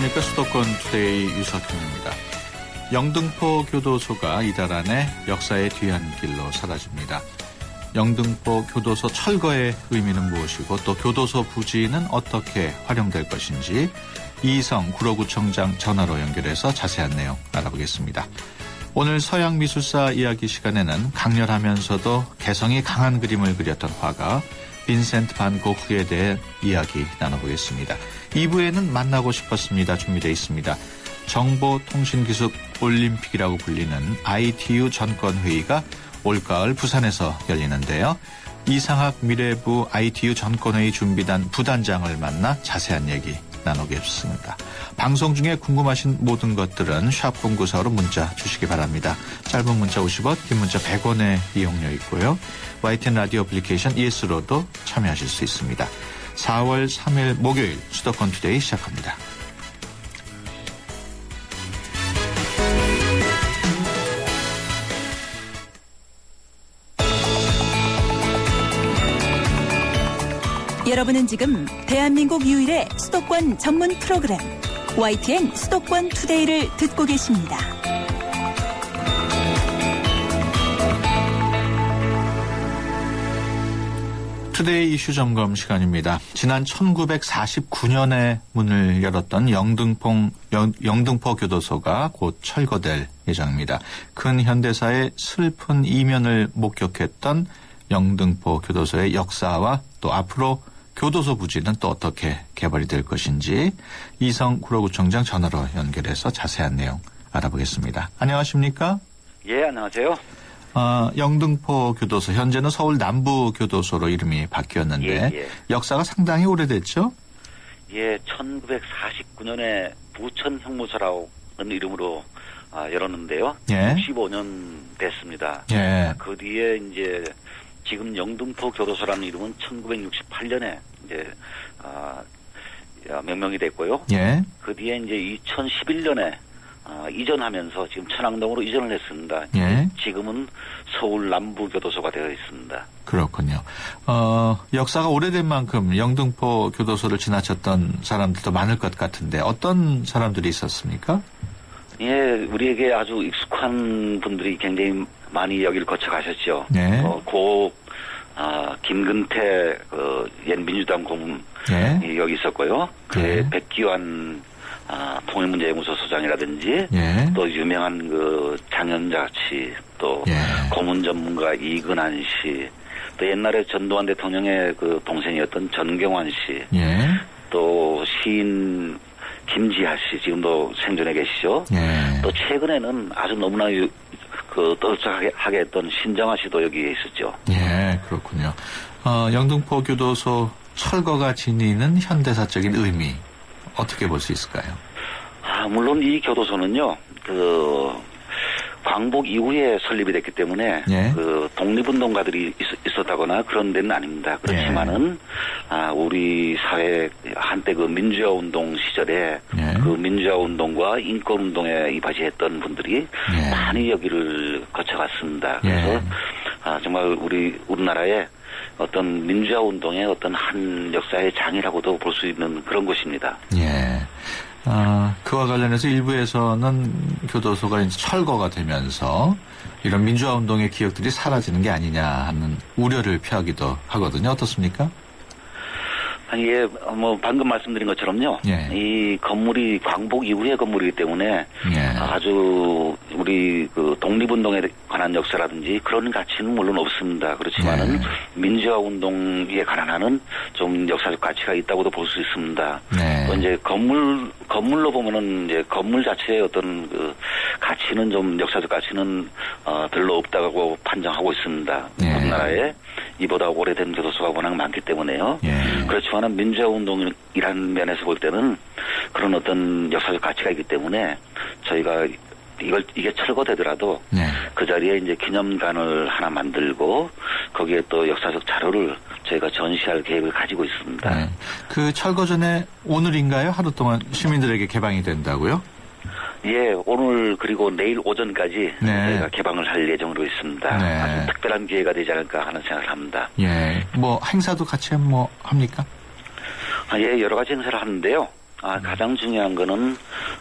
안녕하십니까. 수도권 투데이 유석현입니다. 영등포 교도소가 이달 안에 역사의 뒤안길로 사라집니다. 영등포 교도소 철거의 의미는 무엇이고 또 교도소 부지는 어떻게 활용될 것인지 이희성 구로구청장 전화로 연결해서 자세한 내용 알아보겠습니다. 오늘 서양미술사 이야기 시간에는 강렬하면서도 개성이 강한 그림을 그렸던 화가 빈센트 반 고흐에 대해 이야기 나눠보겠습니다. 2부에는 만나고 싶었습니다. 준비되어 있습니다. 정보통신기술 올림픽이라고 불리는 ITU 전권회의가 올가을 부산에서 열리는데요. 이상학 미래부 ITU 전권회의 준비단 부단장을 만나 자세한 얘기 나누겠습니다. 방송 중에 궁금하신 모든 것들은 샵0945로 문자 주시기 바랍니다. 짧은 문자 50원, 긴 문자 100원의 이용료 있고요. YTN 라디오 애플리케이션 ES로도 참여하실 수 있습니다. 4월 3일 목요일 수도권 투데이 시작합니다. 여러분은 지금 대한민국 유일의 수도권 전문 프로그램 YTN 수도권 투데이를 듣고 계십니다. 투데이 이슈 점검 시간입니다. 지난 1949년에 문을 열었던 영등포 교도소가 곧 철거될 예정입니다. 큰 현대사의 슬픈 이면을 목격했던 영등포 교도소의 역사와 또 앞으로 교도소 부지는 또 어떻게 개발이 될 것인지 이성 구로구청장 전화로 연결해서 자세한 내용 알아보겠습니다. 안녕하십니까? 예, 안녕하세요. 영등포 교도소, 현재는 서울 남부 교도소로 이름이 바뀌었는데 예. 역사가 상당히 오래됐죠? 예, 1949년에 부천 형무소라는 이름으로 열었는데요. 예. 65년 됐습니다. 예. 그 뒤에 이제 지금 영등포 교도소라는 이름은 1968년에 이제 명명이 됐고요. 예. 그 뒤에 이제 2011년에 이전하면서 지금 천왕동으로 이전을 했습니다. 예. 지금은 서울 남부 교도소가 되어 있습니다. 그렇군요. 역사가 오래된 만큼 영등포 교도소를 지나쳤던 사람들도 많을 것 같은데 어떤 사람들이 있었습니까? 예, 우리에게 아주 익숙한 분들이 굉장히 많이 여기를 거쳐가셨죠. 네. 김근태, 옛 민주당 고문, 예. 여기 있었고요. 예. 백기환, 통일문제연구소 소장이라든지, 예. 또 유명한 장현자 씨, 또 예. 고문 전문가 이근한 씨, 또 옛날에 전두환 대통령의 동생이었던 전경환 씨, 예. 또 시인 김지하 씨, 지금도 생존해 계시죠. 예. 또 최근에는 아주 너무나 떠들썩하게 했던 신정아 씨도 여기에 있었죠. 예, 그렇군요. 영등포 교도소 철거가 지니는 현대사적인 의미 어떻게 볼 수 있을까요? 물론 이 교도소는요, 광복 이후에 설립이 됐기 때문에 예. 독립운동가들이 있었다거나 그런 데는 아닙니다. 그렇지만은 우리 사회 한때 민주화 운동 시절에 예. 민주화 운동과 인권 운동에 이바지했던 분들이 예. 많이 여기를 거쳐갔습니다. 그래서 예. 정말 우리나라의 어떤 민주화 운동의 어떤 한 역사의 장이라고도 볼 수 있는 그런 곳입니다. 예. 그와 관련해서 일부에서는 교도소가 이제 철거가 되면서 이런 민주화 운동의 기억들이 사라지는 게 아니냐 하는 우려를 표하기도 하거든요. 어떻습니까? 예, 방금 말씀드린 것처럼요. 예. 이 건물이 광복 이후의 건물이기 때문에 예. 아주 우리 독립운동에 관한 역사라든지 그런 가치는 물론 없습니다. 그렇지만은 예. 민주화 운동에 관한 하는 좀 역사적 가치가 있다고도 볼 수 있습니다. 네. 또 이제 건물로 보면은 이제 건물 자체의 어떤 가치는 좀 역사적 가치는 별로 없다고 판정하고 있습니다. 예. 우리나라에 이보다 오래된 교도소가 워낙 많기 때문에요. 예. 그렇지만은 민주화 운동이라는 면에서 볼 때는 그런 어떤 역사적 가치가 있기 때문에 저희가 이게 철거되더라도 네. 그 자리에 이제 기념관을 하나 만들고 거기에 또 역사적 자료를 저희가 전시할 계획을 가지고 있습니다. 네. 그 철거 전에 오늘인가요? 하루 동안 시민들에게 개방이 된다고요? 예, 오늘 그리고 내일 오전까지 네. 저희가 개방을 할 예정으로 있습니다. 네. 아주 특별한 기회가 되지 않을까 하는 생각을 합니다. 예. 행사도 같이 합니까? 예, 여러 가지 행사를 하는데요. 가장 중요한 거는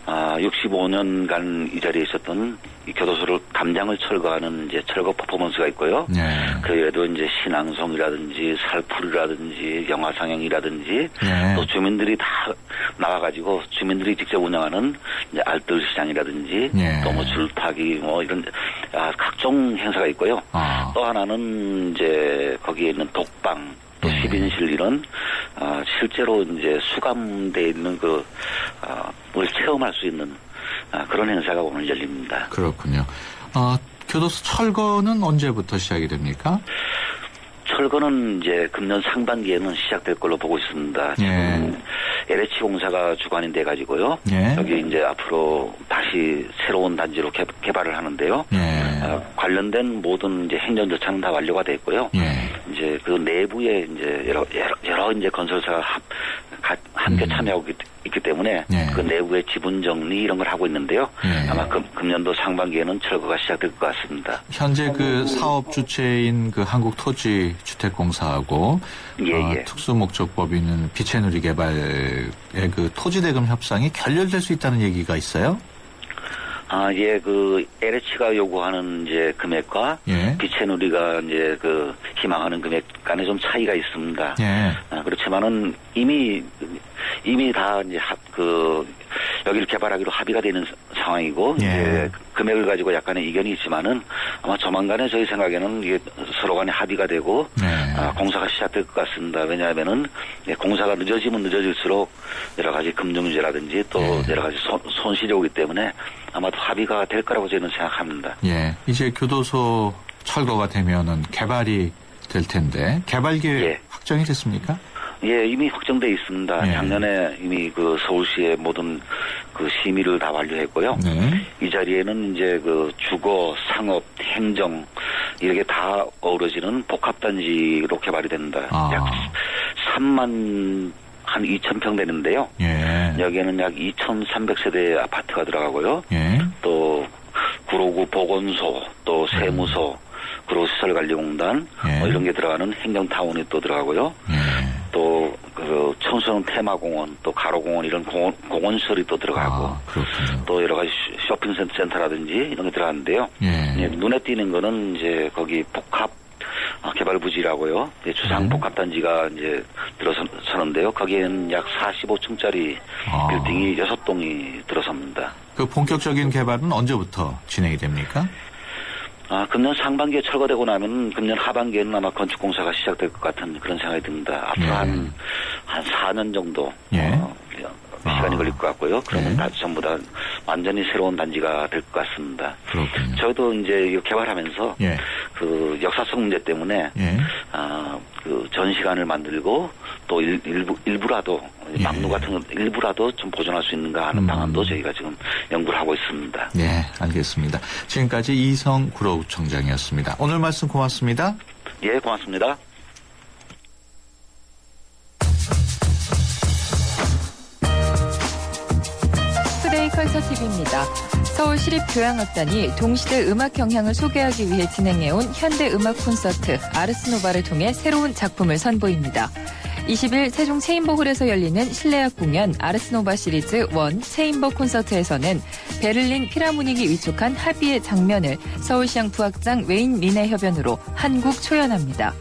65년간 이 자리에 있었던 이 교도소를 담장을 철거하는 이제 철거 퍼포먼스가 있고요. 네. 그 외에도 이제 신앙송이라든지 살풀이라든지 영화 상영이라든지 네. 또 주민들이 다 나와가지고 주민들이 직접 운영하는 이제 알뜰 시장이라든지 네. 또 뭐 줄타기 뭐 이런 각종 행사가 있고요. 또 하나는 이제 거기에 있는 독방 또 네. 10인실 이런 실제로 이제 수감돼 있는 걸 체험할 수 있는 그런 행사가 오늘 열립니다. 그렇군요. 교도소 철거는 언제부터 시작이 됩니까? 철거는 이제 금년 상반기에는 시작될 걸로 보고 있습니다. 지금 예. LH 공사가 주관이 돼가지고요. 예. 여기 이제 앞으로 다시 새로운 단지로 개발을 하는데요. 예. 관련된 모든 이제 행정 절차는 다 완료가 됐고요. 예. 이제 그 내부에 이제 여러 이제 건설사가 함께 참여하고 있기 때문에 예. 그 내부의 지분 정리 이런 걸 하고 있는데요. 예. 아마 금년도 상반기에는 철거가 시작될 것 같습니다. 현재 그 사업 주체인 그 한국토지주택공사하고 예. 특수목적법인은 비채누리 개발의 그 토지대금 협상이 결렬될 수 있다는 얘기가 있어요? 예, 그 LH가 요구하는 이제 금액과 예. 비채누리가 이제 그 희망하는 금액 간에 좀 차이가 있습니다. 예. 그렇지만은 이미 다 이제 여기를 개발하기로 합의가 되는 상황이고 예. 이제 금액을 가지고 약간의 이견이 있지만은 아마 조만간에 저희 생각에는 이게 서로 간에 합의가 되고 네. 공사가 시작될 것 같습니다. 왜냐하면은 공사가 늦어지면 늦어질수록 여러 가지 금융제라든지 또 예. 여러 가지 손실이 오기 때문에 아마도 합의가 될 거라고 저는 생각합니다. 예. 이제 교도소 철거가 되면은 개발이 될 텐데 개발 계획 예. 확정이 됐습니까? 예, 이미 확정돼 있습니다. 예. 작년에 이미 그 서울시의 모든 그 심의를 다 완료했고요. 네. 이 자리에는 이제 그 주거, 상업, 행정 이렇게 다 어우러지는 복합단지로 개발이 된다. 약 3만 한 2,000평 되는데요. 예. 여기에는 약 2,300세대 아파트가 들어가고요. 예. 또 구로구 보건소, 또 세무소, 구로시설관리공단 예. 이런 게 들어가는 행정타운이 또 들어가고요. 예. 또 그 청소년 테마공원, 또 가로공원 이런 공원시설이 또 들어가고 그렇군요. 또 여러 가지 쇼핑센터라든지 이런 게 들어가는데요. 예. 눈에 띄는 거는 이제 거기 복합 개발 부지라고요. 주상 복합단지가 이제 들어서는데요. 거기에는 약 45층짜리 빌딩이 6동이 들어섭니다. 그 본격적인 개발은 언제부터 진행이 됩니까? 금년 상반기에 철거되고 나면 금년 하반기에는 아마 건축공사가 시작될 것 같은 그런 생각이 듭니다. 앞으로 예. 한 4년 정도 예. 시간이 걸릴 것 같고요. 그러면 예. 다 전부 다 완전히 새로운 단지가 될 것 같습니다. 그렇군요. 저희도 이제 이거 개발하면서 예. 그 역사성 문제 때문에 예. 그 전시관을 만들고 또 일부라도 예. 막루 같은 거 일부라도 좀 보존할 수 있는가 하는 방안도 저희가 지금 연구를 하고 있습니다. 네, 알겠습니다. 지금까지 이성 구로구청장이었습니다. 오늘 말씀 고맙습니다. 예, 고맙습니다. 투데이 컬처 TV입니다. 서울시립교향악단이 동시대 음악 경향을 소개하기 위해 진행해온 현대 음악 콘서트 아르스노바를 통해 새로운 작품을 선보입니다. 20일 세종 체인버홀에서 열리는 실내악 공연 아르스노바 시리즈 1 체인버 콘서트에서는 베를린 피라모닉이 위촉한 합의의 장면을 서울시향 부악장 웨인 린의 협연으로 한국 초연합니다.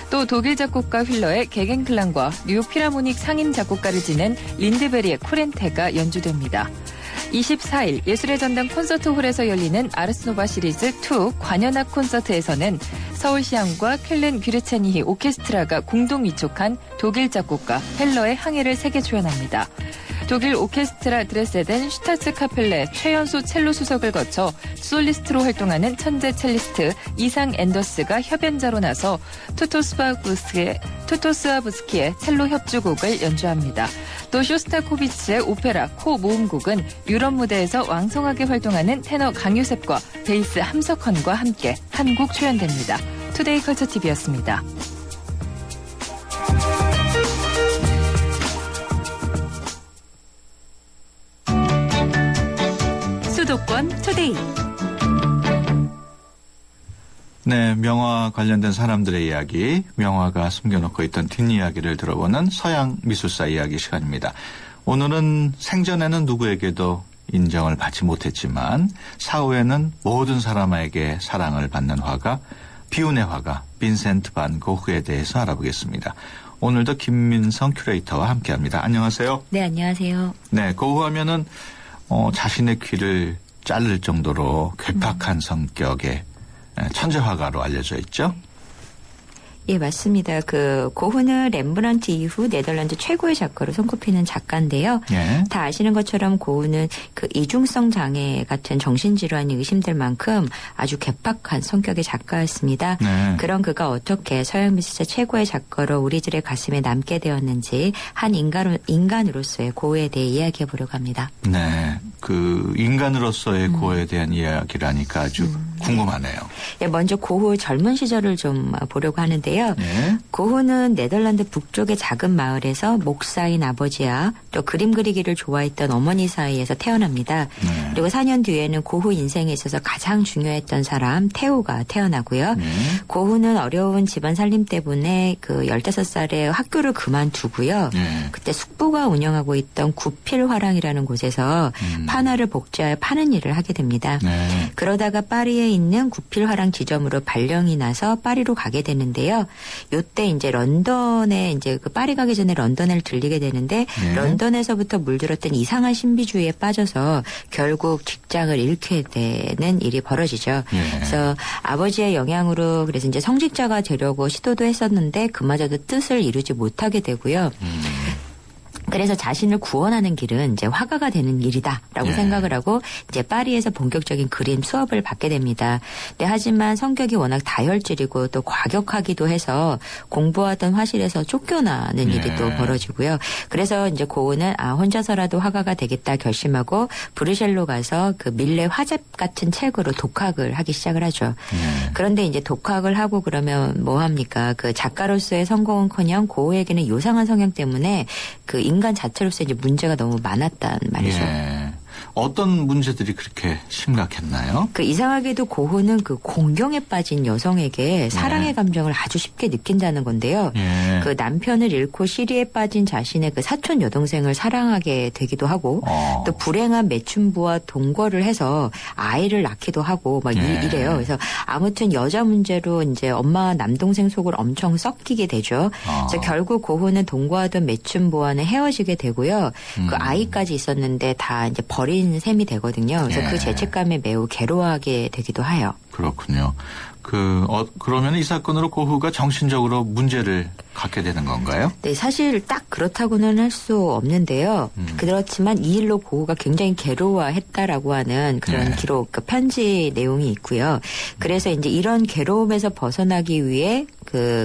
또 독일 작곡가 휠러의 게겐클랑과 뉴욕 피라모닉 상임 작곡가를 지낸 린드베리의 코렌테가 연주됩니다. 24일 예술의 전당 콘서트홀에서 열리는 아르스노바 시리즈 2 관현악 콘서트에서는 서울시향과 쾰른 귀르체니히 오케스트라가 공동 위촉한 독일 작곡가 헬러의 항해를 세계 초연합니다. 독일 오케스트라 드레세덴 슈타츠 카펠레 최연소 첼로 수석을 거쳐 솔리스트로 활동하는 천재 첼리스트 이상 앤더스가 협연자로 나서 투토스와부스키의 첼로 협주곡을 연주합니다. 또 쇼스타코비치의 오페라 코 모음곡은 유럽 무대에서 왕성하게 활동하는 테너 강유셉과 베이스 함석헌과 함께 한국 초연됩니다. 투데이 컬처 TV였습니다. 수도권 투데이. 네, 명화 관련된 사람들의 이야기, 명화가 숨겨놓고 있던 뒷이야기를 들어보는 서양 미술사 이야기 시간입니다. 오늘은 생전에는 누구에게도 인정을 받지 못했지만 사후에는 모든 사람에게 사랑을 받는 화가 비운의 화가 빈센트 반 고흐에 대해서 알아보겠습니다. 오늘도 김민성 큐레이터와 함께합니다. 안녕하세요. 네, 안녕하세요. 네, 고흐 하면은 자신의 귀를 자를 정도로 괴팍한 성격의 천재 화가로 알려져 있죠. 예, 맞습니다. 고흐는 렘브란트 이후 네덜란드 최고의 작가로 손꼽히는 작가인데요. 예. 다 아시는 것처럼 고흐는 이중성 장애 같은 정신질환이 의심될 만큼 아주 괴팍한 성격의 작가였습니다. 네. 그런 그가 어떻게 서양 미술사 최고의 작가로 우리들의 가슴에 남게 되었는지 한 인간으로서의 고흐에 대해 이야기해 보려고 합니다. 네, 인간으로서의 고흐에 대한 이야기를 하니까 아주 궁금하네요. 예, 먼저 고흐 젊은 시절을 좀 보려고 하는데요. 네. 고흐는 네덜란드 북쪽의 작은 마을에서 목사인 아버지와 또 그림 그리기를 좋아했던 어머니 사이에서 태어납니다. 네. 그리고 4년 뒤에는 고흐 인생에 있어서 가장 중요했던 사람 테오가 태어나고요. 고흐는 어려운 집안 살림 때문에 15살에 학교를 그만두고요. 네. 그때 숙부가 운영하고 있던 구필화랑이라는 곳에서 판화를 복제하여 파는 일을 하게 됩니다. 네. 그러다가 파리에 있는 구필화랑 지점으로 발령이 나서 파리로 가게 되는데요. 요때 이제 런던에 파리 가기 전에 런던을 들리게 되는데 네. 런던에서부터 물들었던 이상한 신비주의에 빠져서 결국 직장을 잃게 되는 일이 벌어지죠. 네. 그래서 아버지의 영향으로 그래서 이제 성직자가 되려고 시도도 했었는데 그마저도 뜻을 이루지 못하게 되고요. 그래서 자신을 구원하는 길은 이제 화가가 되는 길이다라고 예. 생각을 하고 이제 파리에서 본격적인 그림 수업을 받게 됩니다. 네, 하지만 성격이 워낙 다혈질이고 또 과격하기도 해서 공부하던 화실에서 쫓겨나는 예. 일이 또 벌어지고요. 그래서 이제 고흐는 혼자서라도 화가가 되겠다 결심하고 브뤼셀로 가서 밀레 화집 같은 책으로 독학을 하기 시작을 하죠. 예. 그런데 이제 독학을 하고 그러면 뭐 합니까? 작가로서의 성공은커녕 고흐에게는 요상한 성향 때문에 인간 자체로서 이제 문제가 너무 많았단 말이죠. 예. 어떤 문제들이 그렇게 심각했나요? 이상하게도 고흐는 공경에 빠진 여성에게 사랑의 감정을 아주 쉽게 느낀다는 건데요. 예. 남편을 잃고 시리에 빠진 자신의 사촌 여동생을 사랑하게 되기도 하고 또 불행한 매춘부와 동거를 해서 아이를 낳기도 하고 막 예. 이래요. 그래서 아무튼 여자 문제로 이제 엄마와 남동생 속을 엄청 썩히게 되죠. 그래서 결국 고흐는 동거하던 매춘부와는 헤어지게 되고요. 아이까지 있었는데 다 이제 버린 셈이 되거든요. 그래서 예. 그 죄책감에 매우 괴로워하게 되기도 해요. 그렇군요. 그러면 이 사건으로 고흐가 정신적으로 문제를 갖게 되는 건가요? 네, 사실 딱 그렇다고는 할 수 없는데요. 그렇지만 이 일로 고흐가 굉장히 괴로워했다라고 하는 그런 네. 기록, 편지 내용이 있고요. 그래서 이제 이런 괴로움에서 벗어나기 위해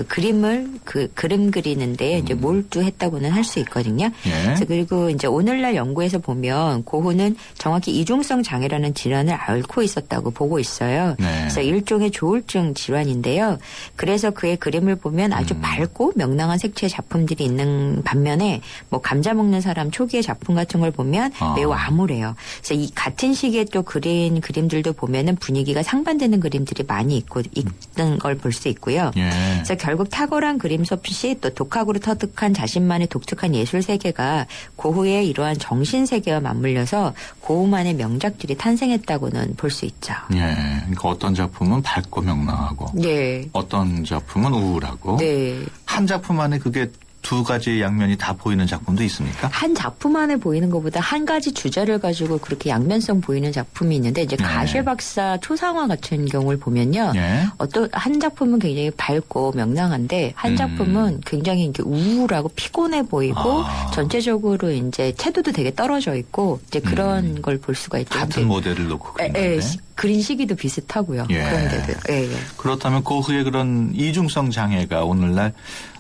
그림 그리는데 이제 몰두했다고는 할 수 있거든요. 예. 그래서 그리고 이제 오늘날 연구에서 보면 고흐는 정확히 이중성 장애라는 질환을 앓고 있었다고 보고 있어요. 네. 그래서 일종의 조울증 질환인데요. 그래서 그의 그림을 보면 아주 밝고 명랑한 색채의 작품들이 있는 반면에 뭐 감자 먹는 사람 초기의 작품 같은 걸 보면 매우 암울해요. 그래서 이 같은 시기에 또 그린 그림들도 보면은 분위기가 상반되는 그림들이 많이 있는 걸 볼 수 있고요. 예. 그래서 결국 탁월한 그림 솜씨 또 독학으로 터득한 자신만의 독특한 예술 세계가 고흐의 이러한 정신 세계와 맞물려서 고흐만의 명작들이 탄생했다고는 볼 수 있죠. 예. 그러니까 어떤 작품은 밝고 명랑하고 네. 어떤 작품은 우울하고 네. 한 작품 안에 그게 두 가지 양면이 다 보이는 작품도 있습니까? 한 작품 안에 보이는 것보다 한 가지 주제를 가지고 그렇게 양면성 보이는 작품이 있는데 이제 네. 가실 박사 초상화 같은 경우를 보면요. 예. 어떤 한 작품은 굉장히 밝고 명랑한데 한 작품은 굉장히 이렇게 우울하고 피곤해 보이고 전체적으로 이제 태도도 되게 떨어져 있고 이제 그런 걸 볼 수가 있죠. 같은 모델을 놓고 그린 건데. 그린 시기도 비슷하고요. 예. 그런데도. 예. 그렇다면 고흐의 그런 이중성 장애가 오늘날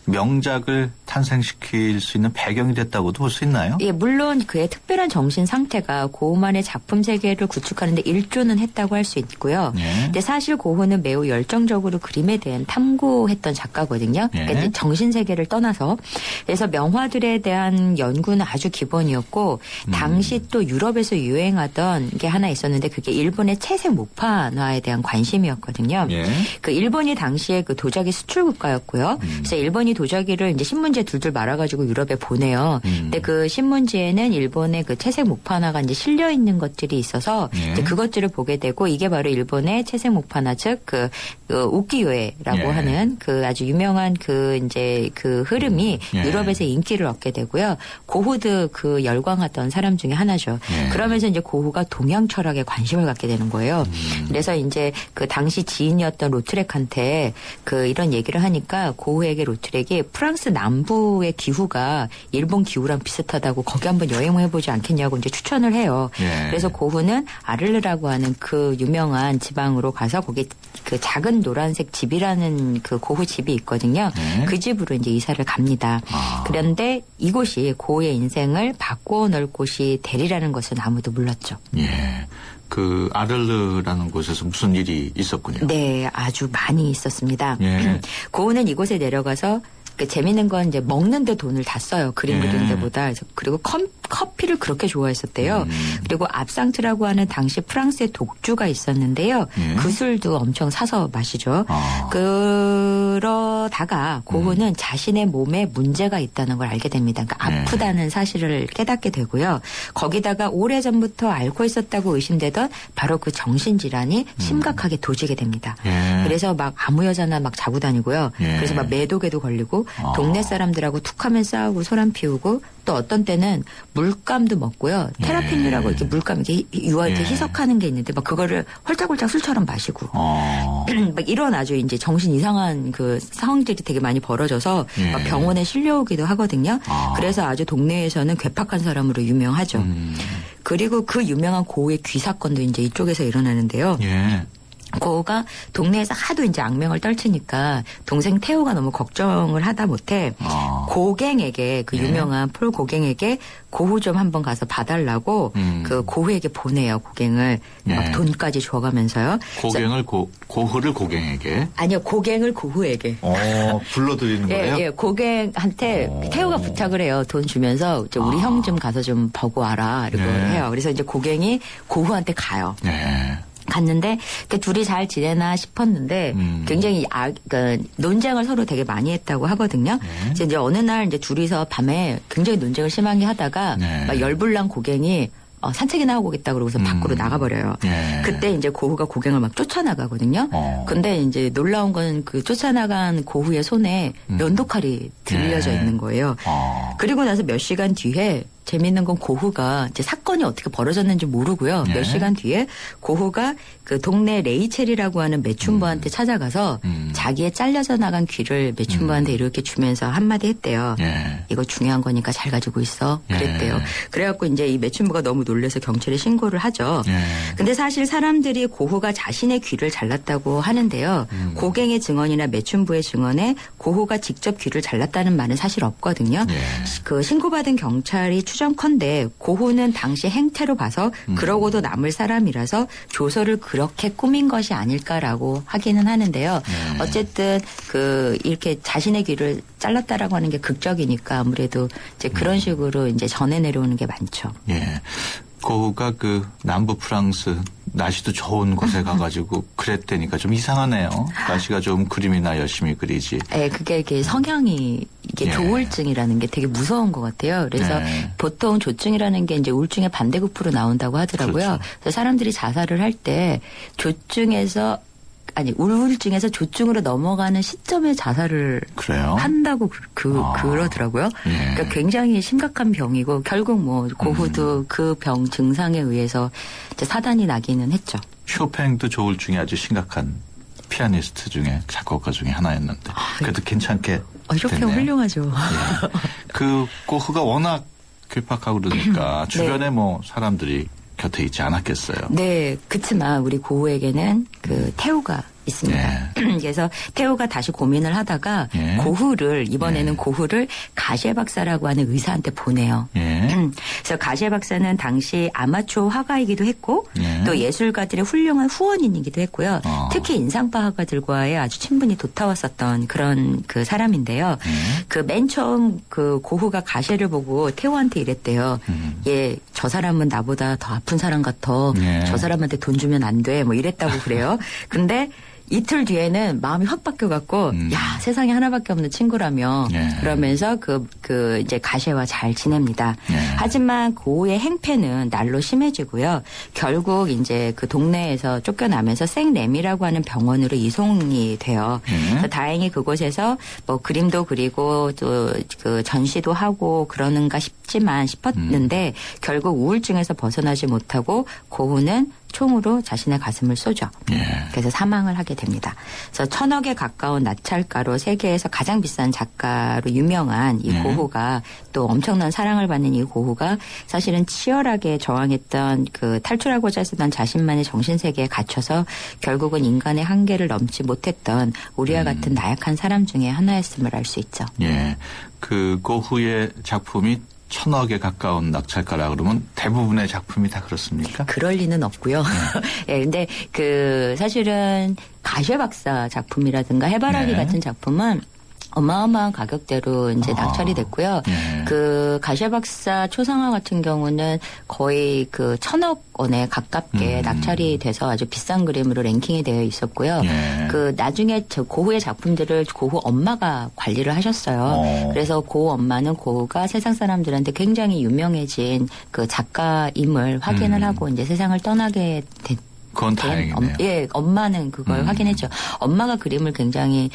명작을 탄생시킬 수 있는 배경이 됐다고도 볼 수 있나요? 예, 물론 그의 특별한 정신 상태가 고흐만의 작품 세계를 구축하는 데 일조는 했다고 할 수 있고요. 예. 근데 사실 고흐는 매우 열정적으로 그림에 대한 탐구했던 작가거든요. 예. 그러니까 정신 세계를 떠나서. 그래서 명화들에 대한 연구는 아주 기본이었고 당시 또 유럽에서 유행하던 게 하나 있었는데 그게 일본의 채색 목판화에 대한 관심이었거든요. 예. 일본이 당시에 도자기 수출 국가였고요. 그래서 일본이 도자기를 이제 신문지에 둘둘 말아가지고 유럽에 보내요. 근데 그 신문지에는 일본의 그 채색 목판화가 이제 실려 있는 것들이 있어서 예. 이제 그것들을 보게 되고 이게 바로 일본의 채색 목판화 즉 그 우키요에라고 예. 하는 그 아주 유명한 그 이제 그 흐름이 예. 유럽에서 인기를 얻게 되고요. 고흐도 그 열광하던 사람 중에 하나죠. 예. 그러면서 이제 고흐가 동양 철학에 관심을 갖게 되는 거예요. 그래서 이제 그 당시 지인이었던 로트렉한테 그 이런 얘기를 하니까 고흐에게 로트렉이 프랑스 남부의 기후가 일본 기후랑 비슷하다고 거기 한번 여행해보지 않겠냐고 이제 추천을 해요. 예. 그래서 고흐는 아를르라고 하는 그 유명한 지방으로 가서 거기 그 작은 노란색 집이라는 그 고흐 집이 있거든요. 네. 그 집으로 이제 이사를 갑니다. 아. 그런데 이곳이 고흐의 인생을 바꾸어 놓을 곳이 되리라는 것은 아무도 몰랐죠. 예. 그 아를르라는 곳에서 무슨 일이 있었군요. 네, 아주 많이 있었습니다. 예. 고흐는 이곳에 내려가서 그 재밌는 건 이제 먹는데 돈을 다 써요. 그림 예. 그리는 데보다. 그래서 그리고 커피를 그렇게 좋아했었대요. 그리고 압상트라고 하는 당시 프랑스의 독주가 있었는데요. 예. 그 술도 엄청 사서 마시죠. 아. 그러다가 고흐는 자신의 몸에 문제가 있다는 걸 알게 됩니다. 그러니까 예. 아프다는 사실을 깨닫게 되고요. 거기다가 오래전부터 앓고 있었다고 의심되던 바로 그 정신질환이 심각하게 도지게 됩니다. 예. 그래서 막 아무 여자나 막 자고 다니고요. 예. 그래서 막 매독에도 걸리고 아. 동네 사람들하고 툭하면 싸우고 소란 피우고 또 어떤 때는 물감도 먹고요. 테라핀류라고 이렇게 물감 이렇게 유화 이렇게 예. 희석하는 게 있는데 막 그거를 홀짝홀짝 술처럼 마시고 막 이런 아주 이제 정신 이상한 그 상황들이 되게 많이 벌어져서 예. 막 병원에 실려오기도 하거든요. 아. 그래서 아주 동네에서는 괴팍한 사람으로 유명하죠. 그리고 그 유명한 고흐의 귀 사건도 이제 이쪽에서 일어나는데요. 예. 고흐가 동네에서 하도 이제 악명을 떨치니까 동생 태호가 너무 걱정을 하다 못해 아. 고갱에게 그 예. 유명한 폴 고갱에게 고흐 좀 한번 가서 봐달라고 그 고흐에게 보내요. 고갱을 예. 막 돈까지 줘가면서요. 고갱을 고흐를 고갱에게 아니요, 고갱을 고흐에게. 불러드리는 거예요? 예, 고갱한테 태호가 부탁을 해요. 돈 주면서 이제 우리 형 좀 가서 좀 보고 와라. 이러고 예. 해요. 그래서 이제 고갱이 고흐한테 가요. 예. 갔는데 그 둘이 잘 지내나 싶었는데 굉장히 그러니까 논쟁을 서로 되게 많이 했다고 하거든요. 네. 이제 어느 날 이제 둘이서 밤에 굉장히 논쟁을 심하게 하다가 네. 막 열불난 고갱이 산책이나 하고 오겠다 그러고서 밖으로 나가버려요. 예. 그때 이제 고흐가 고갱을 막 쫓아나가거든요. 근데 이제 놀라운 건 그 쫓아나간 고흐의 손에 면도칼이 들려져 예. 있는 거예요. 그리고 나서 몇 시간 뒤에 재밌는 건 고흐가 이제 사건이 어떻게 벌어졌는지 모르고요. 예. 몇 시간 뒤에 고흐가 그 동네 레이첼이라고 하는 매춘부한테 찾아가서 자기의 잘려져 나간 귀를 매춘부한테 이렇게 주면서 한마디 했대요. 예. 이거 중요한 거니까 잘 가지고 있어. 그랬대요. 예. 그래갖고 이제 이 매춘부가 너무 놀라서 경찰에 신고를 하죠. 예. 근데 사실 사람들이 고흐가 자신의 귀를 잘랐다고 하는데요. 고갱의 증언이나 매춘부의 증언에 고흐가 직접 귀를 잘랐다는 말은 사실 없거든요. 예. 그 신고받은 경찰이 추정컨대 고흐는 당시 행태로 봐서 그러고도 남을 사람이라서 조서를 그렇게 꾸민 것이 아닐까라고 하기는 하는데요. 예. 어쨌든 그 이렇게 자신의 귀를 잘랐다라고 하는 게 극적이니까 아무래도 이제 그런 식으로 이제 전해 내려오는 게 많죠. 예. 고흐가 그 남부 프랑스 날씨도 좋은 곳에 가가지고 그랬다니까 좀 이상하네요. 날씨가 좀 그림이나 열심히 그리지. 네, 그게 이렇게 성향이 이게 예. 조울증이라는 게 되게 무서운 것 같아요. 그래서 네. 보통 조증이라는 게 이제 우울증의 반대급부로 나온다고 하더라고요. 그렇죠. 그래서 사람들이 자살을 할 때 우울증에서 조증으로 넘어가는 시점에 자살을 그래요? 한다고 그러더라고요. 예. 그러니까 굉장히 심각한 병이고 결국 뭐 고흐도 그 병 증상에 의해서 이제 사단이 나기는 했죠. 쇼팽도 조울증이 아주 심각한 피아니스트 중에 작곡가 중에 하나였는데 그래도 괜찮게 쇼팽 됐네요. 훌륭하죠. 예. 그 고흐가 워낙 괴팍하고 그러니까 주변에 뭐 사람들이 곁에 있지 않았겠어요. 네, 그렇지만 우리 고흐에게는 그 태호가 있습니다. 그래서 태호가 다시 고민을 하다가 예. 이번에는 고흐를 가시에 박사라고 하는 의사한테 보내요. 예. 그래서 가시에 박사는 당시 아마추어 화가이기도 했고 예. 또 예술가들의 훌륭한 후원인이기도 했고요. 특히 인상파 화가들과의 아주 친분이 도타웠었던 그런 그 사람인데요. 그 맨 처음 그 고흐가 가시를 보고 태호한테 이랬대요. 저 사람은 나보다 더 아픈 사람 같아. 예. 저 사람한테 돈 주면 안 돼. 뭐 이랬다고 그래요. 근데 이틀 뒤에는 마음이 확 바뀌어갖고, 야, 세상에 하나밖에 없는 친구라며, 예. 그러면서 이제 가셰와 잘 지냅니다. 예. 하지만 고우의 행패는 날로 심해지고요. 결국 이제 그 동네에서 쫓겨나면서 생레미라고 하는 병원으로 이송이 돼요. 그래서 다행히 그곳에서 뭐 그림도 그리고 또 그 전시도 하고 그러는가 싶었는데 결국 우울증에서 벗어나지 못하고 고우는 총으로 자신의 가슴을 쏘죠. 예. 그래서 사망을 하게 됩니다. 그래서 1,000억에 가까운 낙찰가로 세계에서 가장 비싼 작가로 유명한 이 예. 고흐가 또 엄청난 사랑을 받는 이 고흐가 사실은 치열하게 저항했던 그 탈출하고자 쓰던 자신만의 정신세계에 갇혀서 결국은 인간의 한계를 넘지 못했던 우리와 같은 나약한 사람 중에 하나였음을 알 수 있죠. 예. 그 고흐의 작품이 1,000억에 가까운 낙찰가라 그러면 대부분의 작품이 다 그렇습니까? 그럴 리는 없고요. 예, 근데 그 사실은 가셰 박사 작품이라든가 해바라기 네. 같은 작품은 어마어마한 가격대로 이제 낙찰이 됐고요. 예. 그 가셰 박사 초상화 같은 경우는 거의 그 1,000억 원에 가깝게 낙찰이 돼서 아주 비싼 그림으로 랭킹이 되어 있었고요. 예. 그 나중에 저 고흐의 작품들을 고흐 엄마가 관리를 하셨어요. 그래서 고흐 엄마는 고흐가 세상 사람들한테 굉장히 유명해진 그 작가임을 확인을 하고 이제 세상을 떠나게 됐. 그건 다행이네요. 예, 엄마는 그걸 확인했죠. 엄마가 그림을 굉장히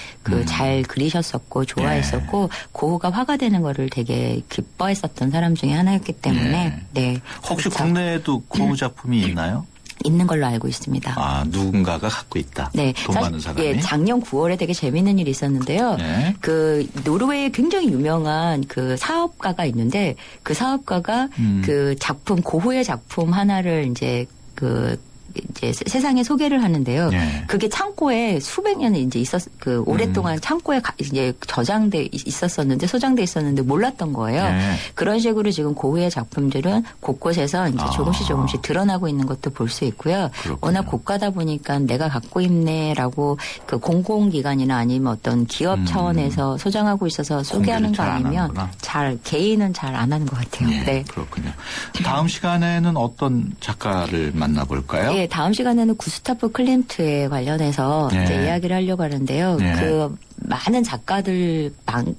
잘 그리셨었고 좋아했었고 고흐가 화가 되는 거를 되게 기뻐했었던 사람 중에 하나였기 때문에 네. 혹시 그렇죠. 국내에도 고흐 작품이 있나요? 있는 걸로 알고 있습니다. 아, 누군가가 갖고 있다. 네. 돈 많은 사람이. 예, 작년 9월에 되게 재밌는 일이 있었는데요. 네. 그 노르웨이에 굉장히 유명한 그 사업가가 있는데 그 사업가가 그 작품 고흐의 작품 하나를 이제 세상에 소개를 하는데요. 예. 그게 창고에 수백 년이 이제 오랫동안 창고에 이제 저장돼 있었었는데 소장돼 있었는데 몰랐던 거예요. 예. 그런 식으로 지금 고흐의 작품들은 곳곳에서 이제 조금씩 드러나고 있는 것도 볼 수 있고요. 그렇군요. 워낙 고가다 보니까 내가 갖고 있네라고 그 공공기관이나 아니면 어떤 기업 차원에서 소장하고 있어서 소개하는 거 잘 안 아니면 하는구나. 개인은 잘 안 하는 것 같아요. 예, 네. 그렇군요. 다음 시간에는 어떤 작가를 만나볼까요? 예, 다음 시간에는 구스타프 클림트에 관련해서 예. 이제 이야기를 하려고 하는데요. 예. 그 많은 작가들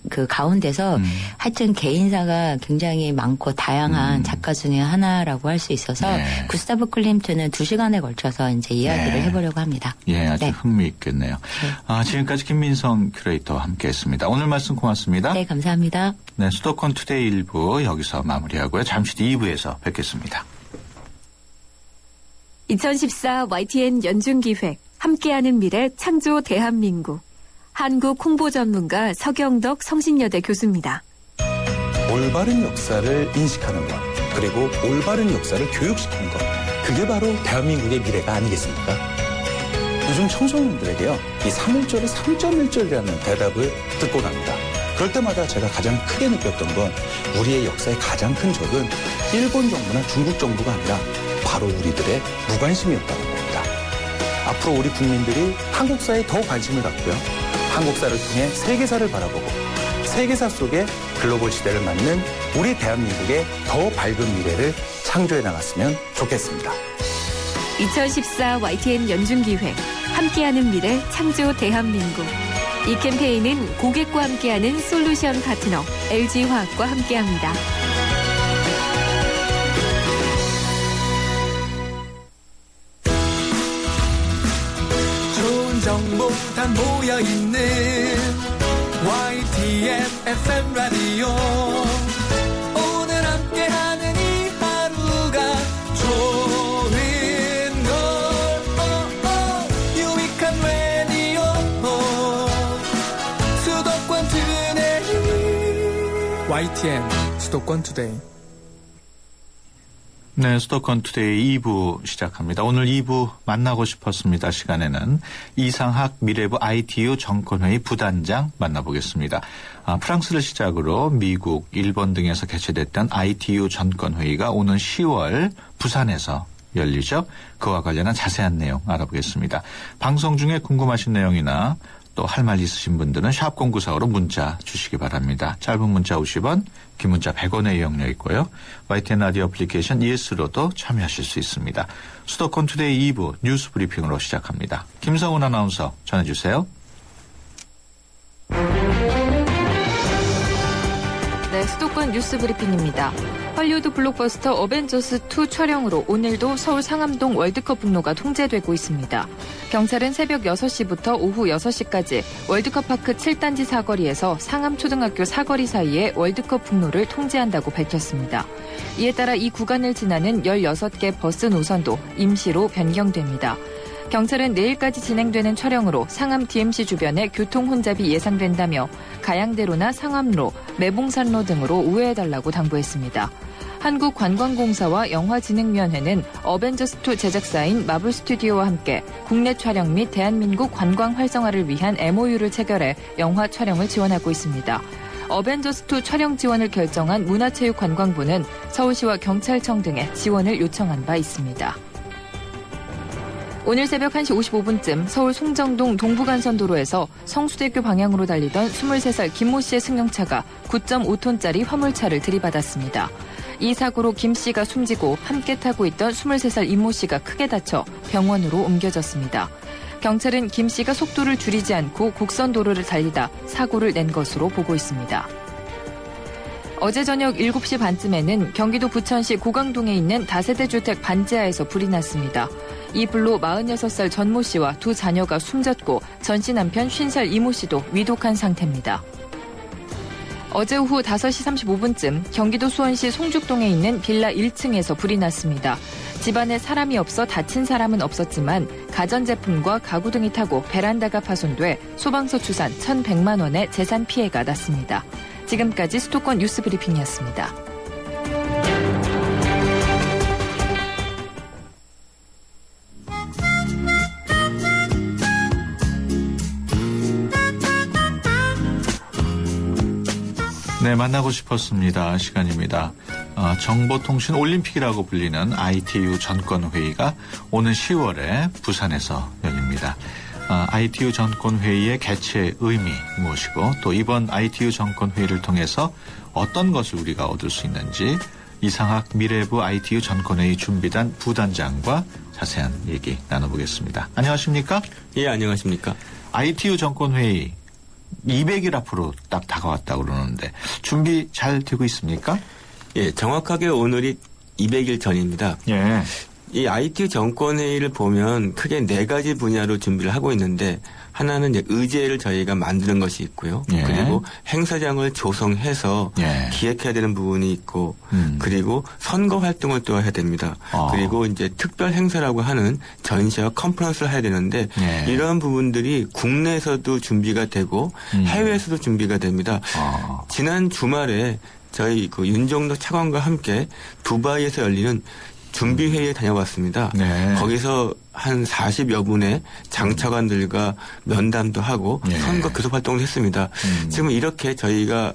그 가운데서 하여튼 개인사가 굉장히 많고 다양한 작가 중에 하나라고 할 수 있어서 예. 구스타프 클림트는 2시간에 걸쳐서 이제 이야기를 예. 해보려고 합니다. 예, 아주 네. 흥미있겠네요. 지금까지 김민성 큐레이터와 함께했습니다. 오늘 말씀 고맙습니다. 네, 감사합니다. 네, 수도권 투데이 1부 여기서 마무리하고요. 잠시 뒤 2부에서 뵙겠습니다. 2014 YTN 연중기획 함께하는 미래 창조 대한민국 한국 홍보 전문가 서경덕 성신여대 교수입니다. 올바른 역사를 인식하는 것, 그리고 올바른 역사를 교육시키는 것, 그게 바로 대한민국의 미래가 아니겠습니까? 요즘 청소년들에게요, 이 3.1절의 3.1절이라는 대답을 듣곤 합니다. 그럴 때마다 제가 가장 크게 느꼈던 건 우리의 역사의 가장 큰 적은 일본 정부나 중국 정부가 아니라 바로 우리들의 무관심이었다는 겁니다. 앞으로 우리 국민들이 한국사에 더 관심을 갖고요. 한국사를 통해 세계사를 바라보고 세계사 속에 글로벌 시대를 맞는 우리 대한민국의 더 밝은 미래를 창조해 나갔으면 좋겠습니다. 2014 YTN 연중기획 함께하는 미래 창조 대한민국 이 캠페인은 고객과 함께하는 솔루션 파트너 LG화학과 함께합니다. 좋은 정보 다 모여있는 YTN FM 라디오 오늘 함께하는 이 하루가 좋은 걸 유익한 라디오 수도권 투데이 YTN 수도권 투데이 네, 수도권 투데이 2부 시작합니다. 오늘 2부 만나고 싶었습니다. 시간에는 이상학 미래부 ITU 정권회의 부단장 만나보겠습니다. 프랑스를 시작으로 미국, 일본 등에서 개최됐던 ITU 정권회의가 오는 10월 부산에서 열리죠. 그와 관련한 자세한 내용 알아보겠습니다. 방송 중에 궁금하신 내용이나 또 할 말 있으신 분들은 샵 0945로 문자 주시기 바랍니다. 짧은 문자 50원, 긴 문자 100원의 이용료 있고요. YTN 라디오 애플리케이션 ES로도 참여하실 수 있습니다. 수도권 투데이 2부 뉴스 브리핑으로 시작합니다. 김성훈 아나운서 전해주세요. 네, 수도권 뉴스 브리핑입니다. 헐리우드 블록버스터 어벤져스2 촬영으로 오늘도 서울 상암동 월드컵 북로가 통제되고 있습니다. 경찰은 새벽 6시부터 오후 6시까지 월드컵 파크 7단지 사거리에서 상암초등학교 사거리 사이에 월드컵 북로를 통제한다고 밝혔습니다. 이에 따라 이 구간을 지나는 16개 버스 노선도 임시로 변경됩니다. 경찰은 내일까지 진행되는 촬영으로 상암 DMC 주변에 교통 혼잡이 예상된다며 가양대로나 상암로, 매봉산로 등으로 우회해달라고 당부했습니다. 한국관광공사와 영화진흥위원회는 어벤져스2 제작사인 마블스튜디오와 함께 국내 촬영 및 대한민국 관광 활성화를 위한 MOU를 체결해 영화 촬영을 지원하고 있습니다. 어벤져스2 촬영 지원을 결정한 문화체육관광부는 서울시와 경찰청 등에 지원을 요청한 바 있습니다. 오늘 새벽 1시 55분쯤 서울 송정동 동부간선도로에서 성수대교 방향으로 달리던 23살 김모 씨의 승용차가 9.5톤짜리 화물차를 들이받았습니다. 이 사고로 김 씨가 숨지고 함께 타고 있던 23살 임모 씨가 크게 다쳐 병원으로 옮겨졌습니다. 경찰은 김 씨가 속도를 줄이지 않고 곡선도로를 달리다 사고를 낸 것으로 보고 있습니다. 어제 저녁 7시 반쯤에는 경기도 부천시 고강동에 있는 다세대 주택 반지하에서 불이 났습니다. 이 불로 46살 전모 씨와 두 자녀가 숨졌고 전씨 남편 50살 이모 씨도 위독한 상태입니다. 어제 오후 5시 35분쯤 경기도 수원시 송죽동에 있는 빌라 1층에서 불이 났습니다. 집안에 사람이 없어 다친 사람은 없었지만 가전제품과 가구 등이 타고 베란다가 파손돼 소방서 추산 1,100만 원의 재산 피해가 났습니다. 지금까지 수도권 뉴스 브리핑이었습니다. 네, 만나고 싶었습니다. 시간입니다. 정보통신 올림픽이라고 불리는 ITU 전권회의가 오는 10월에 부산에서 열립니다. ITU 전권회의의 개최 의미 무엇이고 또 이번 ITU 전권회의를 통해서 어떤 것을 우리가 얻을 수 있는지 이상학 미래부 ITU 전권회의 준비단 부단장과 자세한 얘기 나눠보겠습니다. 안녕하십니까? 예, 안녕하십니까? ITU 전권회의 200일 앞으로 딱 다가왔다고 그러는데 준비 잘 되고 있습니까? 예, 정확하게 오늘이 200일 전입니다. 예. 이 ITU 정권회의를 보면 크게 4가지 분야로 준비를 하고 있는데 하나는 이제 의제를 저희가 만드는 것이 있고요. 예. 그리고 행사장을 조성해서 예. 기획해야 되는 부분이 있고 그리고 선거 활동을 또 해야 됩니다. 그리고 이제 특별 행사라고 하는 전시와 컨퍼런스를 해야 되는데 예. 이런 부분들이 국내에서도 준비가 되고 해외에서도 준비가 됩니다. 지난 주말에 저희 그 윤종덕 차관과 함께 두바이에서 열리는 준비회의에 다녀왔습니다. 네. 거기서 한 40여 분의 장차관들과 면담도 하고 네. 선거 교섭 활동을 했습니다. 지금 이렇게 저희가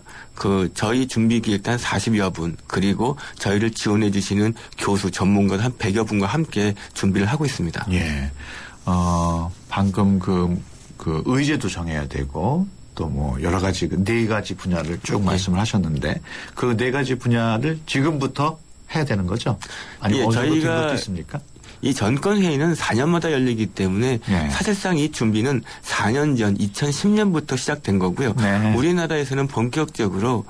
저희 준비기획단 40여 분 그리고 저희를 지원해 주시는 교수 전문가 한 100여 분과 함께 준비를 하고 있습니다. 예. 방금 그 의제도 정해야 되고 또 뭐 여러 가지 4가지 분야를 쭉 말씀을 하셨는데 그 4가지 분야를 지금부터 해야 되는 거죠? 아니면 어느 정도 된 것도 있습니까? 이 전권회의는 4년마다 열리기 때문에 네. 사실상 이 준비는 4년 전 2010년부터 시작된 거고요. 네. 우리나라에서는 본격적으로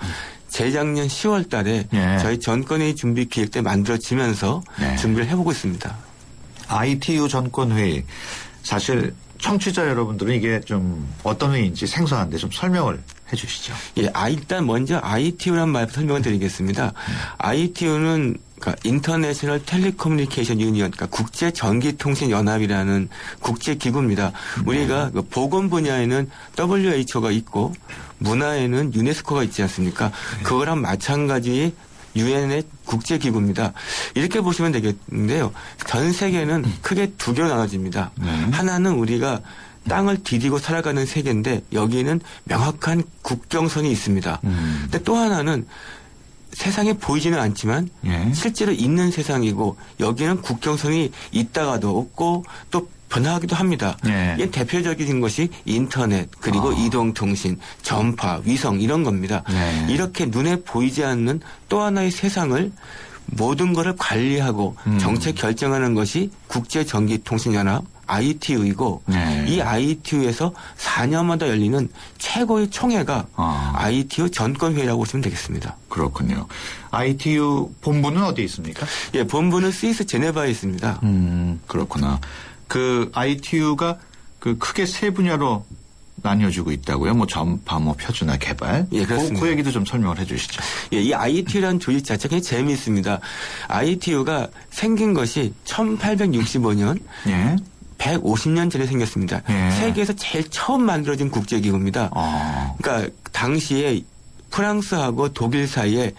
재작년 10월 달에 네. 저희 전권회의 준비 기획대 만들어지면서 네. 준비를 해보고 있습니다. ITU 전권회의 사실 청취자 여러분들은 이게 좀 어떤 회의인지 생소한데 좀 설명을 해 주시죠. 예, 일단 먼저 ITU라는 말부터 설명을 드리겠습니다. ITU는 그러니까 인터내셔널 텔레커뮤니케이션 유니언, 그러니까 국제 전기통신 연합이라는 국제 기구입니다. 우리가 그 보건 분야에는 WHO가 있고 문화에는 유네스코가 있지 않습니까? 그거랑 마찬가지 유엔의 국제 기구입니다. 이렇게 보시면 되겠는데요. 전 세계는 크게 2개로 나눠집니다. 하나는 우리가 땅을 디디고 살아가는 세계인데 여기는 명확한 국경선이 있습니다. 근데 또 하나는 세상에 보이지는 않지만 예. 실제로 있는 세상이고 여기는 국경선이 있다가도 없고 또 변화하기도 합니다. 예. 이 대표적인 것이 인터넷 그리고 이동통신, 전파, 위성 이런 겁니다. 네. 이렇게 눈에 보이지 않는 또 하나의 세상을 모든 것을 관리하고 정책 결정하는 것이 국제전기통신연합 ITU이고 네. 이 ITU에서 4년마다 열리는 최고의 총회가 ITU 전권회의라고 보시면 되겠습니다. 그렇군요. ITU 본부는 어디에 있습니까? 예, 본부는 스위스 제네바에 있습니다. 그렇구나. 그 ITU가 그 크게 세 분야로 나뉘어지고 있다고요? 뭐 전파, 뭐 표준화 개발. 예, 그렇습니다. 그 얘기도 좀 설명을 해 주시죠. 예, 이 ITU라는 조직 자체가 굉장히 재미있습니다. ITU가 생긴 것이 1865년 예. 150년 전에 생겼습니다. 예. 세계에서 제일 처음 만들어진 국제기구입니다. 그러니까 당시에 프랑스하고 독일 사이에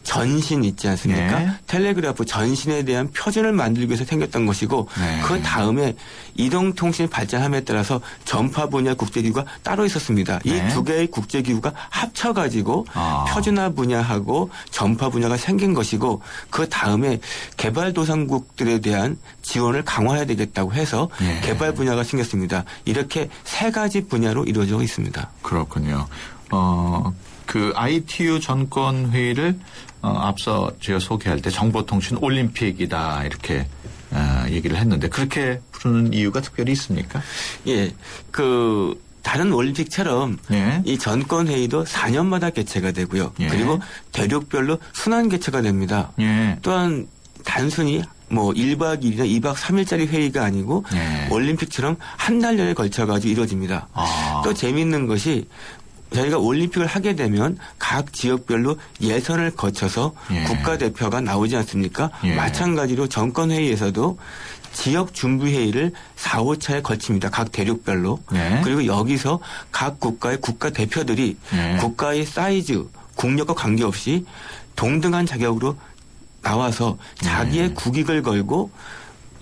전신 있지 않습니까? 네. 텔레그래프 전신에 대한 표준을 만들기 위해서 생겼던 것이고 네. 그 다음에 이동통신이 발전함에 따라서 전파 분야 국제기구가 따로 있었습니다. 네. 이 두 개의 국제기구가 합쳐가지고 표준화 분야하고 전파 분야가 생긴 것이고 그 다음에 개발도상국들에 대한 지원을 강화해야 되겠다고 해서 네. 개발 분야가 생겼습니다. 이렇게 세 가지 분야로 이루어져 있습니다. 그렇군요. 그 ITU 전권 회의를 앞서 제가 소개할 때 정보통신 올림픽이다 이렇게 얘기를 했는데 그렇게 부르는 이유가 특별히 있습니까? 예, 그 다른 올림픽처럼 예. 이 전권 회의도 4년마다 개최가 되고요. 예. 그리고 대륙별로 순환 개최가 됩니다. 예. 또한 단순히 뭐 1박 2일이나 2박 3일짜리 회의가 아니고 예. 올림픽처럼 한 달여에 걸쳐가지고 이루어집니다. 또 재미있는 것이 저희가 올림픽을 하게 되면 각 지역별로 예선을 거쳐서 예. 국가대표가 나오지 않습니까? 예. 마찬가지로 정권회의에서도 지역 준비회의를 4, 5차에 걸칩니다. 각 대륙별로. 예. 그리고 여기서 각 국가의 국가대표들이 예. 국가의 사이즈, 국력과 관계없이 동등한 자격으로 나와서 자기의 국익을 걸고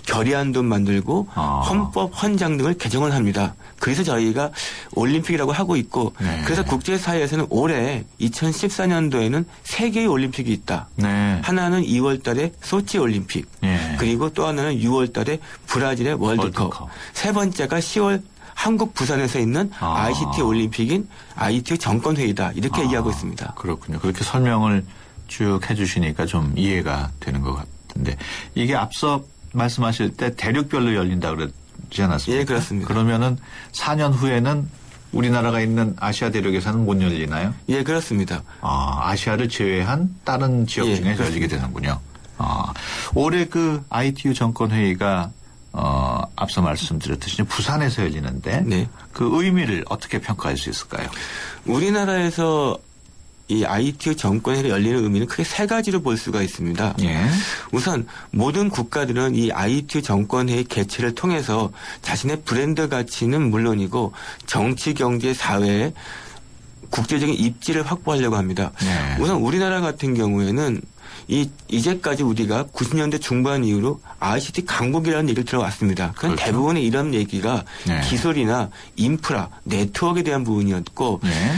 결의안도 만들고 헌법, 헌장 등을 개정을 합니다. 그래서 저희가 올림픽이라고 하고 있고 네. 그래서 국제사회에서는 올해 2014년도에는 3개의 올림픽이 있다. 네. 하나는 2월 달에 소치 올림픽 예. 그리고 또 하나는 6월 달에 브라질의 월드컵. 세 번째가 10월 한국 부산에서 있는 ICT 올림픽인 ITU 전권회의다. 이렇게 얘기하고 있습니다. 그렇군요. 그렇게 설명을 쭉 해주시니까 좀 이해가 되는 것 같은데 이게 앞서 말씀하실 때 대륙별로 열린다 그러지 않았습니까? 예, 그렇습니다. 그러면은 4년 후에는 우리나라가 있는 아시아 대륙에서는 못 열리나요? 예, 그렇습니다. 아시아를 제외한 다른 지역 예, 중에 열리게 그렇습니다. 되는군요. 올해 그 ITU 전권회의가 앞서 말씀드렸듯이 부산에서 열리는데 네. 그 의미를 어떻게 평가할 수 있을까요? 우리나라에서 이 ITU 정권회의가 열리는 의미는 크게 세 가지로 볼 수가 있습니다. 예. 우선 모든 국가들은 이 ITU 정권회의 개최를 통해서 자신의 브랜드 가치는 물론이고 정치, 경제, 사회에 국제적인 입지를 확보하려고 합니다. 네. 우선 우리나라 같은 경우에는 이제까지 우리가 90년대 중반 이후로 ICT 강국이라는 얘기를 들어왔습니다. 그건 그렇죠. 대부분의 이런 얘기가 네. 기술이나 인프라, 네트워크에 대한 부분이었고 네.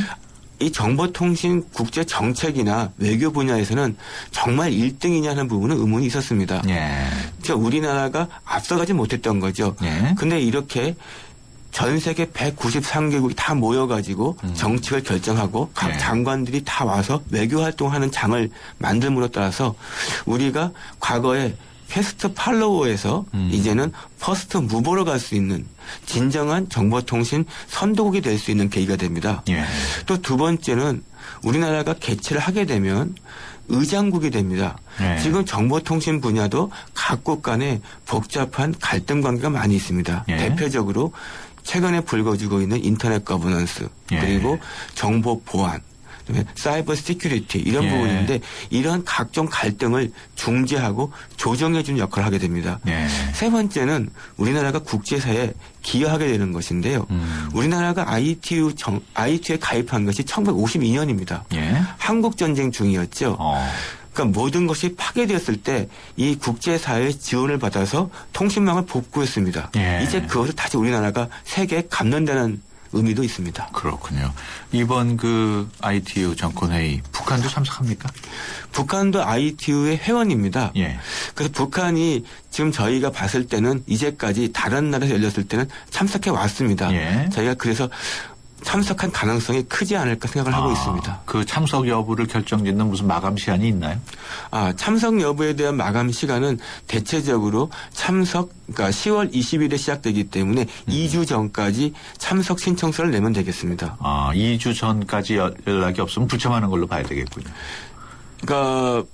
이 정보통신 국제 정책이나 외교 분야에서는 정말 1등이냐 하는 부분은 의문이 있었습니다. 예. 그러니까 우리나라가 앞서가지 못했던 거죠. 예. 근데 이렇게 전 세계 193개국이 다 모여가지고 정책을 결정하고 각 예. 장관들이 다 와서 외교 활동하는 장을 만들므로 따라서 우리가 과거에 패스트 팔로워에서 이제는 퍼스트 무버로 갈 수 있는 진정한 정보통신 선도국이 될 수 있는 계기가 됩니다. 예. 또 두 번째는 우리나라가 개최를 하게 되면 의장국이 됩니다. 네. 지금 정보통신 분야도 각국 간에 복잡한 갈등 관계가 많이 있습니다. 예. 대표적으로 최근에 불거지고 있는 인터넷 거버넌스 예. 그리고 정보 보안 사이버 시큐리티 이런 예. 부분인데 이러한 각종 갈등을 중재하고 조정해주는 역할을 하게 됩니다. 예. 세 번째는 우리나라가 국제사회에 기여하게 되는 것인데요. 우리나라가 ITU에 가입한 것이 1952년입니다. 예. 한국전쟁 중이었죠. 그러니까 모든 것이 파괴되었을 때 이 국제사회의 지원을 받아서 통신망을 복구했습니다. 예. 이제 그것을 다시 우리나라가 세계에 감는다는 의미도 있습니다. 그렇군요. 이번 그 ITU 정권회의 북한도 참석합니까? 북한도 ITU의 회원입니다. 예. 그래서 북한이 지금 저희가 봤을 때는 이제까지 다른 나라에서 열렸을 때는 참석해 왔습니다. 예. 저희가 그래서 참석한 가능성이 크지 않을까 생각을 하고 있습니다. 그 참석 여부를 결정짓는 무슨 마감 시한이 있나요? 참석 여부에 대한 마감 시간은 대체적으로 그러니까 10월 20일에 시작되기 때문에 2주 전까지 참석 신청서를 내면 되겠습니다. 2주 전까지 연락이 없으면 불참하는 걸로 봐야 되겠군요. 그러니까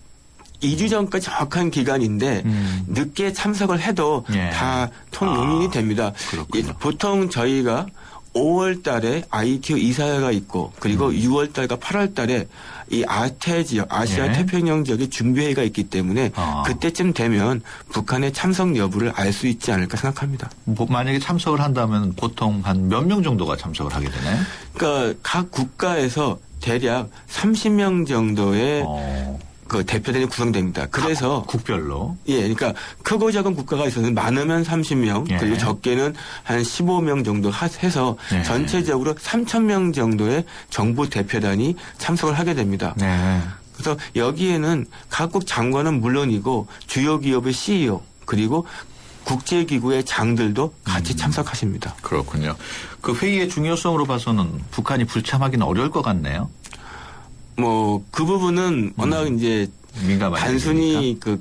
2주 전까지 정확한 기간인데 늦게 참석을 해도 예. 다 통용인이 됩니다. 그렇군요. 보통 저희가 5월 달에 ITU 이사회가 있고 그리고 6월 달과 8월 달에 이 아태 지역, 아시아 예. 태평양 지역의 준비회의가 있기 때문에 그때쯤 되면 북한의 참석 여부를 알 수 있지 않을까 생각합니다. 만약에 참석을 한다면 보통 한 몇 명 정도가 참석을 하게 되나요? 그러니까 각 국가에서 대략 30명 정도의 그 대표단이 구성됩니다. 그래서 국별로. 예, 그러니까 크고 작은 국가가 있어서 많으면 30명 예. 그리고 적게는 한 15명 정도 해서 예. 전체적으로 3,000명 정도의 정부 대표단이 참석을 하게 됩니다. 네. 그래서 여기에는 각국 장관은 물론이고 주요 기업의 CEO 그리고 국제기구의 장들도 같이 참석하십니다. 그렇군요. 그 회의의 중요성으로 봐서는 북한이 불참하기는 어려울 것 같네요. 그 부분은 워낙 이제 민감한 단순히 얘기니까.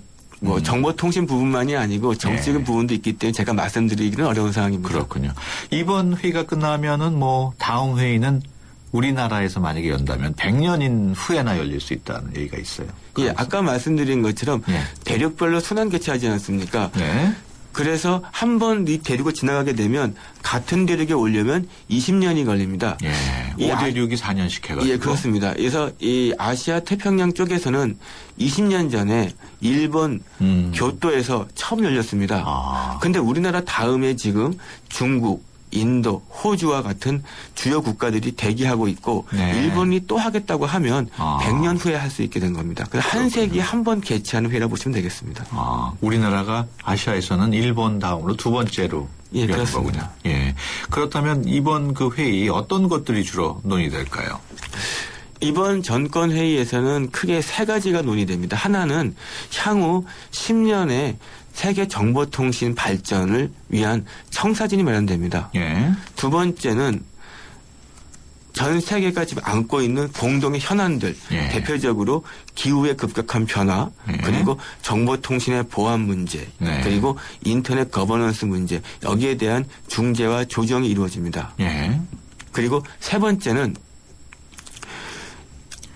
정보통신 부분만이 아니고 정치적인 예. 부분도 있기 때문에 제가 말씀드리기는 어려운 상황입니다. 그렇군요. 이번 회의가 끝나면은 다음 회의는 우리나라에서 만약에 연다면 100년인 후에나 열릴 수 있다는 얘기가 있어요. 예, 아까 말씀드린 것처럼 예. 대륙별로 순환 개최하지 않습니까? 네. 그래서 한 번 이 대륙을 지나가게 되면 같은 대륙에 오려면 20년이 걸립니다. 예. 이 5대륙이 4년씩 해가지고. 예, 그렇습니다. 그래서 이 아시아 태평양 쪽에서는 20년 전에 일본 교토에서 처음 열렸습니다. 근데 우리나라 다음에 지금 중국, 인도, 호주와 같은 주요 국가들이 대기하고 있고 네. 일본이 또 하겠다고 하면 100년 후에 할 수 있게 된 겁니다. 그래서 한 세기에 한 번 개최하는 회의라고 보시면 되겠습니다. 우리나라가 아시아에서는 일본 다음으로 두 번째로 예, 열린 그렇습니다. 거군요. 예. 그렇다면 이번 그 회의 어떤 것들이 주로 논의될까요? 이번 전권 회의에서는 크게 세 가지가 논의됩니다. 하나는 향후 10년의 세계 정보통신 발전을 위한 청사진이 마련됩니다. 예. 두 번째는 전 세계가 지금 안고 있는 공동의 현안들, 예. 대표적으로 기후의 급격한 변화, 예. 그리고 정보통신의 보안 문제, 네. 그리고 인터넷 거버넌스 문제, 여기에 대한 중재와 조정이 이루어집니다. 예. 그리고 세 번째는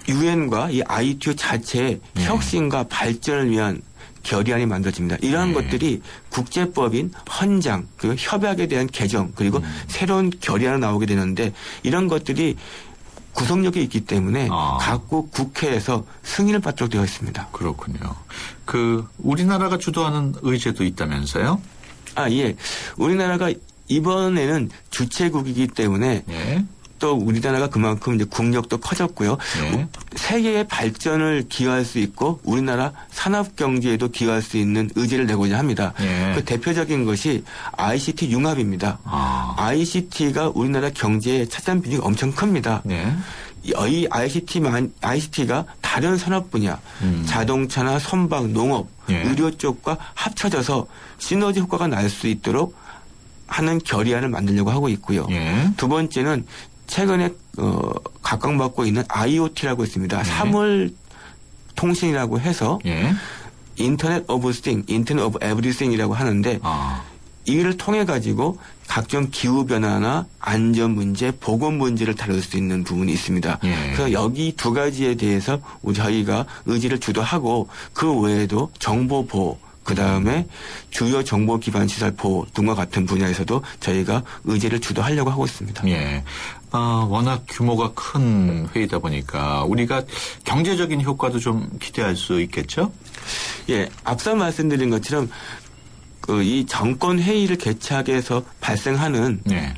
유엔과 이 ITU 자체의 예. 혁신과 발전을 위한 결의안이 만들어집니다. 이러한 예. 것들이 국제법인 헌장, 그 협약에 대한 개정, 그리고 새로운 결의안이 나오게 되는데 이런 것들이 구속력이 있기 때문에 각국 국회에서 승인을 받도록 되어 있습니다. 그렇군요. 우리나라가 주도하는 의제도 있다면서요? 예. 우리나라가 이번에는 주최국이기 때문에 예. 또 우리나라가 그만큼 이제 국력도 커졌고요. 예. 세계의 발전을 기여할 수 있고 우리나라 산업 경제에도 기여할 수 있는 의지를 내고자 합니다. 예. 그 대표적인 것이 ICT 융합입니다. ICT가 우리나라 경제에 차지하는 비중이 엄청 큽니다. 네. 이 ICT가 다른 산업 분야, 자동차나 선박, 농업, 예. 의료 쪽과 합쳐져서 시너지 효과가 날 수 있도록 하는 결의안을 만들려고 하고 있고요. 예. 두 번째는 최근에 각광받고 있는 IoT라고 있습니다. 네. 사물 통신이라고 해서 예. 인터넷 오브 띵, 인터넷 오브 에브리띵이라고 하는데 이를 통해 가지고 각종 기후 변화나 안전 문제, 보건 문제를 다룰 수 있는 부분이 있습니다. 예. 그래서 여기 두 가지에 대해서 저희가 의지를 주도하고 그 외에도 정보 보호, 그다음에 주요 정보 기반 시설 보호 등과 같은 분야에서도 저희가 의제를 주도하려고 하고 있습니다. 예. 워낙 규모가 큰 회의다 보니까 우리가 경제적인 효과도 좀 기대할 수 있겠죠? 예. 앞서 말씀드린 것처럼 이 정권 회의를 개최하게 해서 발생하는 네.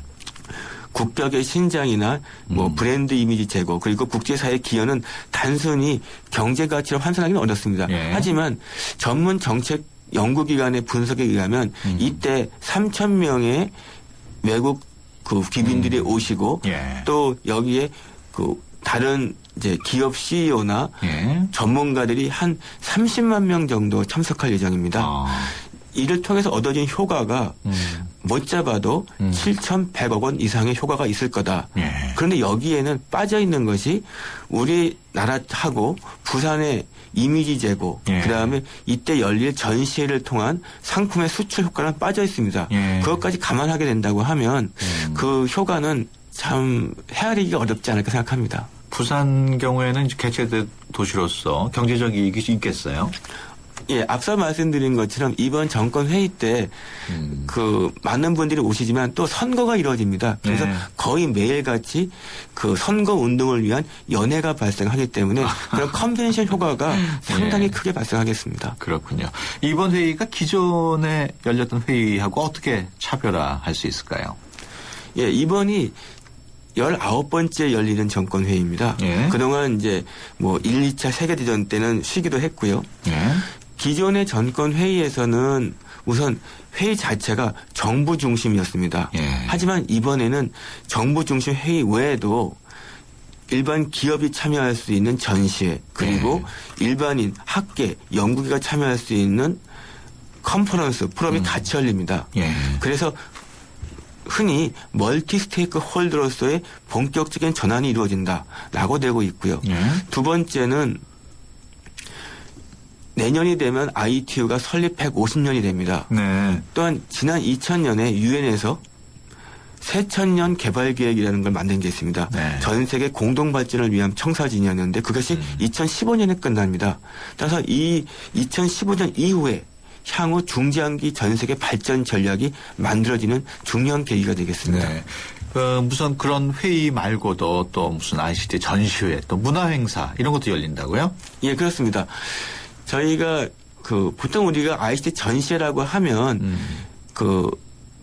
국격의 신장이나 브랜드 이미지 제고 그리고 국제사회 기여는 단순히 경제 가치로 환산하기는 어렵습니다. 예. 하지만 전문 정책 연구기관의 분석에 의하면 이때 3,000명의 외국 그 귀빈들이 오시고 예. 또 여기에 그 다른 이제 기업 CEO나 예. 전문가들이 한 30만 명 정도 참석할 예정입니다. 이를 통해서 얻어진 효과가 못 잡아도 7,100억 원 이상의 효과가 있을 거다. 예. 그런데 여기에는 빠져 있는 것이 우리나라하고 부산의 이미지 제고, 예. 그다음에 이때 열릴 전시회를 통한 상품의 수출 효과는 빠져 있습니다. 예. 그것까지 감안하게 된다고 하면 그 효과는 참 헤아리기가 어렵지 않을까 생각합니다. 부산 경우에는 이제 개최된 도시로서 경제적 이익이 있겠어요? 예, 앞서 말씀드린 것처럼 이번 정권 회의 때 그 많은 분들이 오시지만 또 선거가 이루어집니다. 그래서 네. 거의 매일같이 그 선거 운동을 위한 연회가 발생하기 때문에 그런 컨벤션 효과가 상당히 예. 크게 발생하겠습니다. 그렇군요. 이번 회의가 기존에 열렸던 회의하고 어떻게 차별화할 수 있을까요? 예, 이번이 19번째 열리는 정권 회의입니다. 예. 그동안 이제 뭐 1, 2차 세계대전 때는 쉬기도 했고요. 예. 기존의 정권 회의에서는 우선 회의 자체가 정부 중심이었습니다. 예. 하지만 이번에는 정부 중심 회의 외에도 일반 기업이 참여할 수 있는 전시회 그리고 일반인, 학계, 연구기가 참여할 수 있는 컨퍼런스, 포럼이 같이 열립니다. 예. 그래서 흔히 멀티 스테이크 홀더로서의 본격적인 전환이 이루어진다라고 되고 있고요. 예. 두 번째는 내년이 되면 ITU가 설립 150년이 됩니다. 네. 또한 지난 2000년에 유엔에서 새천년 개발계획이라는 걸 만든 게 있습니다. 네. 전 세계 공동 발전을 위한 청사진이었는데 그것이 2015년에 끝납니다. 따라서 이 2015년 이후에 향후 중장기 전 세계 발전 전략이 만들어지는 중요한 계기가 되겠습니다. 네. 무슨 그런 회의 말고도 또 무슨 ICT 전시회 또 문화행사 이런 것도 열린다고요? 예, 그렇습니다. 저희가 그 보통 우리가 ICT 전시회라고 하면 그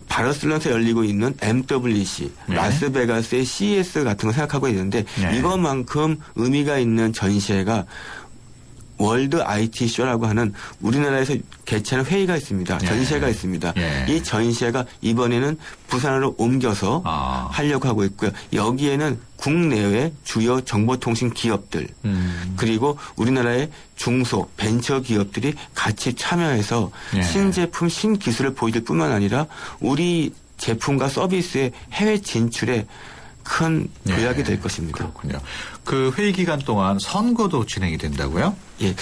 바르셀로나에서 열리고 있는 MWC, 네. 라스베가스의 CES 같은 거 생각하고 있는데 네. 이것만큼 의미가 있는 전시회가 월드 IT 쇼라고 하는 우리나라에서 개최하는 회의가 있습니다. 네. 전시회가 있습니다. 네. 이 전시회가 이번에는 부산으로 옮겨서 하려고 하고 있고요. 여기에는 국내외 주요 정보통신 기업들 그리고 우리나라의 중소 벤처 기업들이 같이 참여해서 네. 신제품 신기술을 보여줄 뿐만 아니라 우리 제품과 서비스의 해외 진출에 큰 도약이 될 것입니다. 그렇군요. 그 회의 기간 동안 선거도 진행이 된다고요? 예.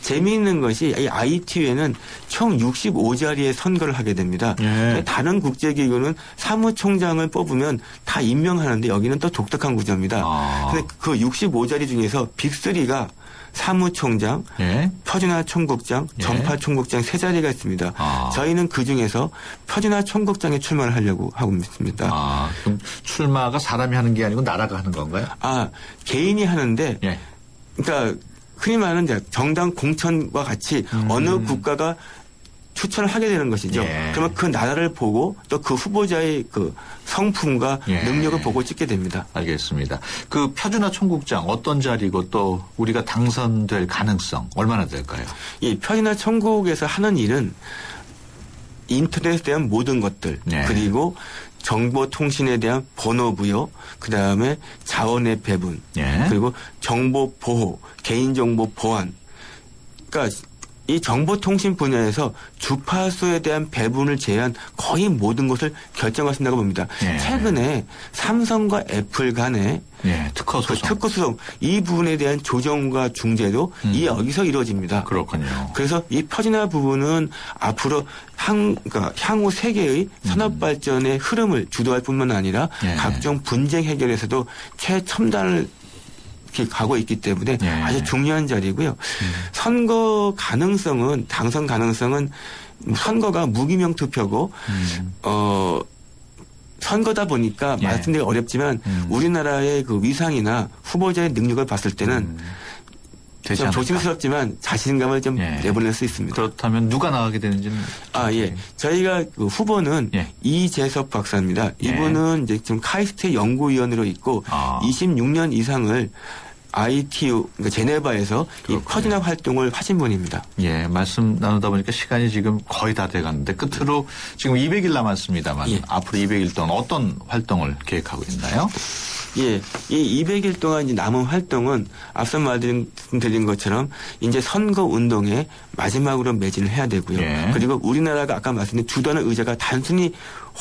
재미있는 것이 이 ITU에는 총 65자리의 선거를 하게 됩니다. 예. 다른 국제기구는 사무총장을 뽑으면 다 임명하는데 여기는 또 독특한 구조입니다. 근데 그 65자리 중에서 빅3가 사무총장, 예. 표준화 총국장, 예. 전파 총국장 세 자리가 있습니다. 저희는 그 중에서 표준화 총국장에 출마를 하려고 하고 있습니다. 그럼 출마가 사람이 하는 게 아니고 나라가 하는 건가요? 개인이 하는데, 예. 그러니까 흔히 말하는 이제 정당 공천과 같이 어느 국가가 추천을 하게 되는 것이죠. 예. 그러면 그 나라를 보고 또 그 후보자의 그 성품과 예. 능력을 보고 찍게 됩니다. 알겠습니다. 그 표준화 총국장 어떤 자리고 또 우리가 당선될 가능성 얼마나 될까요? 이 표준화 총국에서 하는 일은 인터넷에 대한 모든 것들 예. 그리고 정보통신에 대한 번호 부여, 그 다음에 자원의 배분, 예. 그리고 정보 보호, 개인정보 보안. 그러니까 이 정보통신 분야에서 주파수에 대한 배분을 제외한 거의 모든 것을 결정하신다고 봅니다. 예. 최근에 삼성과 애플 간에 특허 소송. 특허 소송 이 부분에 대한 조정과 중재도 이 여기서 이루어집니다. 그렇군요. 그래서 이 표준화 부분은 앞으로 그러니까 향후 세계의 산업 발전의 흐름을 주도할 뿐만 아니라 예. 각종 분쟁 해결에서도 최첨단을 이렇게 가고 있기 때문에 예. 아주 중요한 자리고요. 선거 가능성은 당선 가능성은 선거가 무기명 투표고 선거다 보니까 예. 말씀드리기 어렵지만 우리나라의 그 위상이나 후보자의 능력을 봤을 때는 되지 좀 않을까? 조심스럽지만 자신감을 좀 예. 내보낼 수 있습니다. 그렇다면 누가 나가게 되는지는 예. 저희가 그 후보는 예. 이재석 박사입니다. 예. 이분은 이제 지금 카이스트 연구위원으로 있고 26년 이상을 ITU 그러니까 제네바에서 이 커지나 활동을 하신 분입니다. 예, 말씀 나누다 보니까 시간이 지금 거의 다 돼가는데 끝으로 지금 200일 남았습니다만 예. 앞으로 200일 동안 어떤 활동을 계획하고 있나요? 예, 이 200일 동안 이제 남은 활동은 앞서 말씀드린 것처럼 이제 선거 운동에 마지막으로 매진을 해야 되고요. 예. 그리고 우리나라가 아까 말씀드린 주도하는 의제가 단순히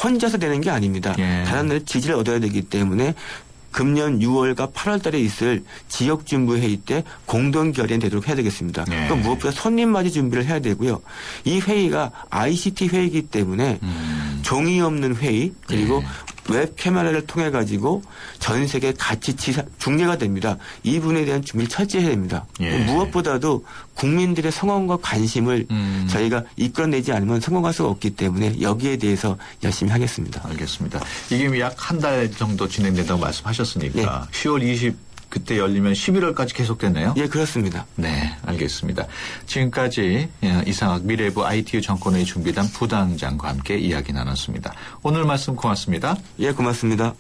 혼자서 되는 게 아닙니다. 예. 다른 나라의 지지를 얻어야 되기 때문에 금년 6월과 8월 달에 있을 지역준비회의 때 공동 결의되도록 해야 되겠습니다. 예. 그럼 무엇보다 손님 맞이 준비를 해야 되고요. 이 회의가 ICT 회의이기 때문에 종이 없는 회의 그리고 웹 카메라를 통해 가지고 전 세계 같이 중계가 됩니다. 이 부분에 대한 준비를 철저히 해야 됩니다. 예. 무엇보다도 국민들의 성원과 관심을 저희가 이끌어내지 않으면 성공할 수가 없기 때문에 여기에 대해서 열심히 하겠습니다. 알겠습니다. 이게 약 한 달 정도 진행된다고 말씀하셨으니까 10월 20 그때 열리면 11월까지 계속되네요. 예, 그렇습니다. 네, 알겠습니다. 지금까지 이상학 미래부 ITU 정권회의 준비단 부단장과 함께 이야기 나눴습니다. 오늘 말씀 고맙습니다. 예, 고맙습니다.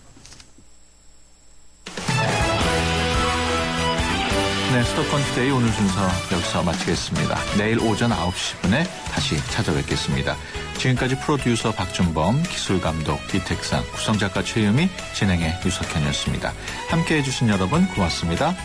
네, 수도권 투데이 오늘 순서 여기서 마치겠습니다. 내일 오전 9시 10분에 다시 찾아뵙겠습니다. 지금까지 프로듀서 박준범, 기술감독 이택상, 구성작가 최유미, 진행의 유석현이었습니다. 함께해 주신 여러분 고맙습니다.